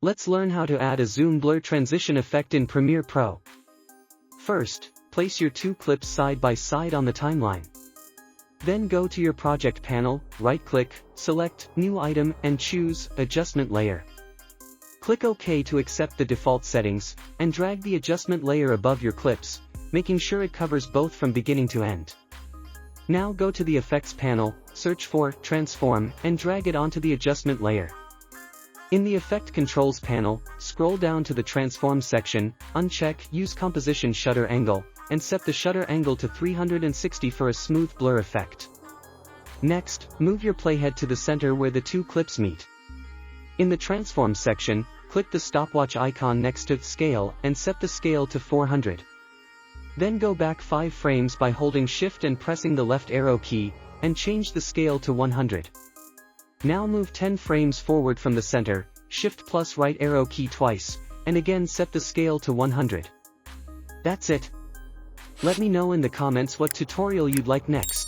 Let's learn how to add a zoom blur transition effect in Premiere Pro. First, place your two clips side by side on the timeline. Then go to your project panel, right-click, select New Item and choose Adjustment Layer. Click OK to accept the default settings, and drag the adjustment layer above your clips, making sure it covers both from beginning to end. Now go to the Effects panel, search for Transform, and drag it onto the adjustment layer. In the Effect Controls panel, scroll down to the Transform section, uncheck Use Composition Shutter Angle, and set the shutter angle to 360 for a smooth blur effect. Next, move your playhead to the center where the two clips meet. In the Transform section, click the stopwatch icon next to Scale and set the scale to 400. Then go back 5 frames by holding Shift and pressing the left arrow key, and change the scale to 100. Now move 10 frames forward from the center, Shift plus right arrow key twice, and again set the scale to 100. That's it. Let me know in the comments what tutorial you'd like next.